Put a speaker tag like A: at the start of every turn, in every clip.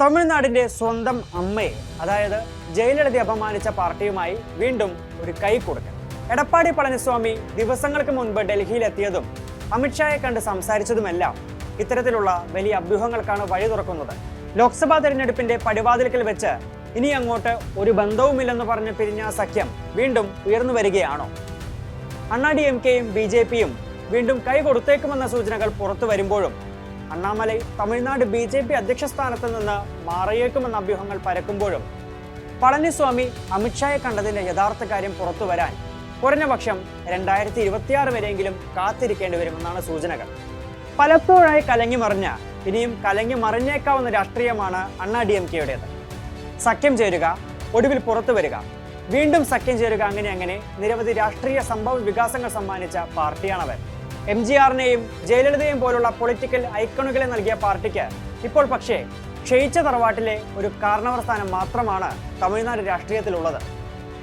A: തമിഴ്നാടിന്റെ സ്വന്തം അമ്മയെ, അതായത് ജയലളിതയെ അപമാനിച്ച പാർട്ടിയുമായി വീണ്ടും ഒരു കൈ കൊടുക്കൽ. എടപ്പാടി പളനിസ്വാമി ദിവസങ്ങൾക്ക് മുൻപ് ഡൽഹിയിലെത്തിയതും അമിത്ഷായെ കണ്ട് സംസാരിച്ചതുമെല്ലാം ഇത്തരത്തിലുള്ള വലിയ അഭ്യൂഹങ്ങൾക്കാണ് വഴി തുറക്കുന്നത്. ലോക്സഭാ തെരഞ്ഞെടുപ്പിന്റെ പടിവാതിൽക്കൽ വെച്ച് ഇനി അങ്ങോട്ട് ഒരു ബന്ധവുമില്ലെന്ന് പറഞ്ഞ് പിരിഞ്ഞ സഖ്യം വീണ്ടും ഉയർന്നു വരികയാണോ? അണ്ണാ DMKയും BJPയും വീണ്ടും കൈ കൊടുത്തേക്കുമെന്ന സൂചനകൾ പുറത്തു വരുമ്പോഴും അണ്ണാമലൈ തമിഴ്നാട് BJP അധ്യക്ഷ സ്ഥാനത്ത് നിന്ന് മാറിയേക്കുമെന്ന അഭ്യൂഹങ്ങൾ പരക്കുമ്പോഴും പളനിസ്വാമി അമിത്ഷായെ കണ്ടതിന്റെ യഥാർത്ഥ കാര്യം പുറത്തു വരാൻ കുറഞ്ഞപക്ഷം 2026 വരെയെങ്കിലും കാത്തിരിക്കേണ്ടി വരുമെന്നാണ് സൂചനകൾ. പലപ്പോഴായി കലങ്ങിമറിഞ്ഞ, ഇനിയും കലങ്ങി മറിഞ്ഞേക്കാവുന്ന രാഷ്ട്രീയമാണ് അണ്ണാ DMKയുടേത്. സഖ്യം ചേരുക, ഒടുവിൽ പുറത്തു വരിക, വീണ്ടും സഖ്യം ചേരുക, അങ്ങനെ നിരവധി രാഷ്ട്രീയ സംഭവ വികാസങ്ങൾ സമ്മാനിച്ച പാർട്ടിയാണവർ. MGRനെയും ജയലളിതയും പോലുള്ള പൊളിറ്റിക്കൽ ഐക്കണുകളെ നൽകിയ പാർട്ടിക്ക് ഇപ്പോൾ പക്ഷേ ക്ഷയിച്ച തറവാട്ടിലെ ഒരു കാരണവർ സ്ഥാനം മാത്രമാണ് തമിഴ്നാട് രാഷ്ട്രീയത്തിലുള്ളത്.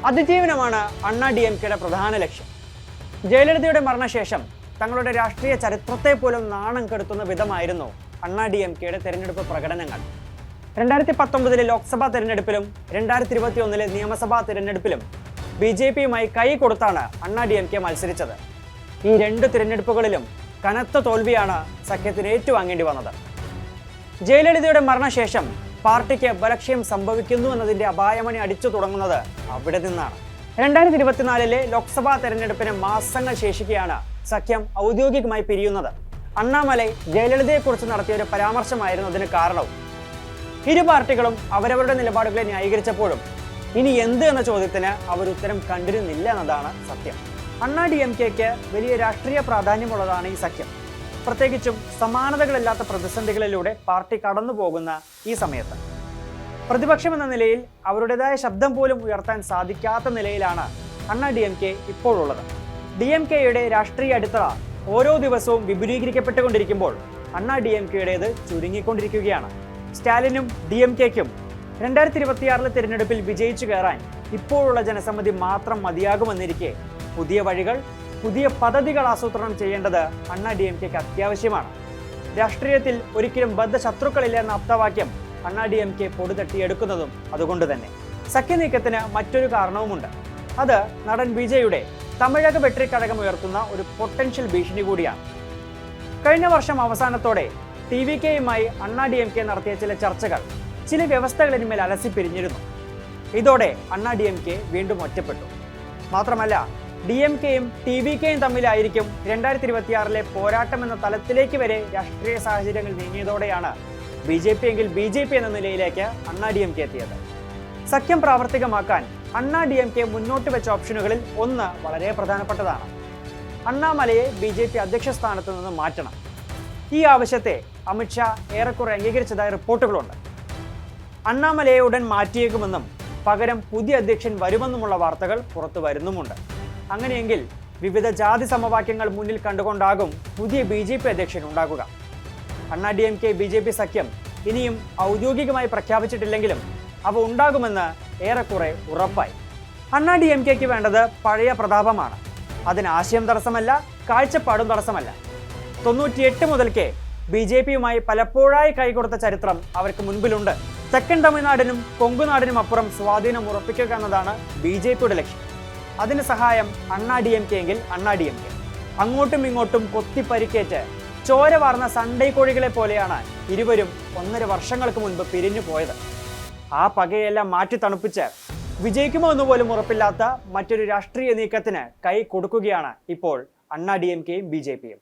A: അതിജീവനമാണ് അണ്ണാ DMKയുടെ പ്രധാന ലക്ഷ്യം. ജയലളിതയുടെ മരണശേഷം തങ്ങളുടെ രാഷ്ട്രീയ ചരിത്രത്തെ പോലും നാണം കെടുത്തുന്ന വിധമായിരുന്നു അണ്ണാ DMKയുടെ തെരഞ്ഞെടുപ്പ് പ്രകടനങ്ങൾ. 2019 ലോക്സഭാ തെരഞ്ഞെടുപ്പിലും 2021 നിയമസഭാ തെരഞ്ഞെടുപ്പിലും BJPയുമായി കൈ കൊടുത്താണ് അണ്ണാ DMK മത്സരിച്ചത്. ഈ രണ്ട് തിരഞ്ഞെടുപ്പുകളിലും കനത്ത തോൽവിയാണ് സഖ്യത്തിന് ഏറ്റുവാങ്ങേണ്ടി വന്നത്. ജയലളിതയുടെ മരണശേഷം പാർട്ടിക്ക് ബലക്ഷയം സംഭവിക്കുന്നു എന്നതിന്റെ അപായമണി അടിച്ചു തുടങ്ങുന്നത് അവിടെ നിന്നാണ്. 2024 ലോക്സഭാ തെരഞ്ഞെടുപ്പിന് മാസങ്ങൾ ശേഷിക്കെയാണ് സഖ്യം ഔദ്യോഗികമായി പിരിയുന്നത്. അണ്ണാമലൈ ജയലളിതയെക്കുറിച്ച് നടത്തിയ ഒരു പരാമർശമായിരുന്നു അതിന് കാരണവും. ഇരു പാർട്ടികളും അവരവരുടെ നിലപാടുകളെ ന്യായീകരിച്ചപ്പോഴും ഇനി എന്ത് എന്ന ചോദ്യത്തിന് അവർ ഉത്തരം കണ്ടിരുന്നില്ല എന്നതാണ് സത്യം. അണ്ണാ DMKക്ക് വലിയ രാഷ്ട്രീയ പ്രാധാന്യമുള്ളതാണ് ഈ സഖ്യം. പ്രത്യേകിച്ചും സമാനതകളില്ലാത്ത പ്രതിസന്ധികളിലൂടെ പാർട്ടി കടന്നു പോകുന്ന ഈ സമയത്ത് പ്രതിപക്ഷം എന്ന നിലയിൽ അവരുടേതായ ശബ്ദം പോലും ഉയർത്താൻ സാധിക്കാത്ത നിലയിലാണ് അണ്ണാ DMK ഇപ്പോഴുള്ളത്. DMKയുടെ രാഷ്ട്രീയ അടിത്തറ ഓരോ ദിവസവും വിപുലീകരിക്കപ്പെട്ടുകൊണ്ടിരിക്കുമ്പോൾ അണ്ണാ DMKയുടേത് ചുരുങ്ങിക്കൊണ്ടിരിക്കുകയാണ്. സ്റ്റാലിനും DMKയ്ക്കും 2026 തിരഞ്ഞെടുപ്പിൽ വിജയിച്ചു കയറാൻ ഇപ്പോഴുള്ള ജനസമ്മതി മാത്രം മതിയാകുമെന്നിരിക്കെ പുതിയ വഴികൾ, പുതിയ പദ്ധതികൾ ആസൂത്രണം ചെയ്യേണ്ടത് അണ്ണാ DMKക്ക് അത്യാവശ്യമാണ്. രാഷ്ട്രീയത്തിൽ ഒരിക്കലും ബദ്ധശത്രുക്കളില്ല എന്ന ആപ്തവാക്യം അണ്ണാ DMK പൊടിതട്ടിയെടുക്കുന്നതും അതുകൊണ്ട് തന്നെ. സഖ്യനീക്കത്തിന് മറ്റൊരു കാരണവുമുണ്ട്. അത് നടൻ വിജയുടെ തമിഴക വെട്രിക്കഴകം ഉയർത്തുന്ന ഒരു പൊട്ടൻഷ്യൽ ഭീഷണി കൂടിയാണ്. കഴിഞ്ഞ വർഷം അവസാനത്തോടെ TVKയുമായി അണ്ണാ DMK നടത്തിയ ചില ചർച്ചകൾ ചില വ്യവസ്ഥകളിന്മേൽ അലസിപ്പിരിഞ്ഞിരുന്നു. ഇതോടെ അണ്ണാ DMK വീണ്ടും ഒറ്റപ്പെട്ടു. മാത്രമല്ല DMKയും TVKയും തമ്മിലായിരിക്കും 2026 പോരാട്ടം എന്ന തലത്തിലേക്ക് വരെ രാഷ്ട്രീയ സാഹചര്യങ്ങൾ നീങ്ങിയതോടെയാണ് BJP എങ്കിൽ BJP എന്ന നിലയിലേക്ക് അണ്ണാ DMK എത്തിയത്. സഖ്യം പ്രാവർത്തികമാക്കാൻ അണ്ണാ DMK മുന്നോട്ട് വെച്ച ഓപ്ഷനുകളിൽ ഒന്ന് വളരെ പ്രധാനപ്പെട്ടതാണ്. അണ്ണാമലയെ BJP അധ്യക്ഷ സ്ഥാനത്ത് നിന്ന് മാറ്റണം. ഈ ആവശ്യത്തെ അമിത്ഷാ ഏറെക്കുറെ അംഗീകരിച്ചതായി റിപ്പോർട്ടുകളുണ്ട്. അണ്ണാമലയെ ഉടൻ മാറ്റിയേക്കുമെന്നും പകരം പുതിയ അധ്യക്ഷൻ വരുമെന്നുമുള്ള വാർത്തകൾ പുറത്തു വരുന്നുമുണ്ട്. അങ്ങനെയെങ്കിൽ വിവിധ ജാതി സമവാക്യങ്ങൾ മുന്നിൽ കണ്ടുകൊണ്ടാകും പുതിയ BJP അധ്യക്ഷൻ ഉണ്ടാകുക. അണ്ണാ DMK BJP സഖ്യം ഇനിയും ഔദ്യോഗികമായി പ്രഖ്യാപിച്ചിട്ടില്ലെങ്കിലും അവ ഉണ്ടാകുമെന്ന് ഏറെക്കുറെ ഉറപ്പായി. അണ്ണാ DMKക്ക് വേണ്ടത് പഴയ പ്രതാപമാണ്. അതിന് ആശയം തടസ്സമല്ല, കാഴ്ചപ്പാടും തടസ്സമല്ല. 98 മുതൽക്കേ BJPയുമായി പലപ്പോഴായി കൈകൊടുത്ത ചരിത്രം അവർക്ക് മുൻപിലുണ്ട്. തെക്കൻ തമിഴ്നാടിനും കൊങ്കുനാടിനും അപ്പുറം സ്വാധീനം ഉറപ്പിക്കുക എന്നതാണ് BJPയുടെ ലക്ഷ്യം. അതിന് സഹായം അണ്ണാ DMK എങ്കിൽ അണ്ണാ DMK. അങ്ങോട്ടും ഇങ്ങോട്ടും കൊത്തിപ്പരിക്കേറ്റ് ചോര വാർന്ന സണ്ടൈ കോഴികളെ പോലെയാണ് ഇരുവരും 1.5 വർഷങ്ങൾക്ക് മുൻപ് പിരിഞ്ഞു പോയത്. ആ പകയെല്ലാം മാറ്റി തണുപ്പിച്ച് വിജയിക്കുമോ എന്നുപോലും ഉറപ്പില്ലാത്ത മറ്റൊരു രാഷ്ട്രീയ നീക്കത്തിന് കൈ കൊടുക്കുകയാണ് ഇപ്പോൾ അണ്ണാ DMKയും BJPയും.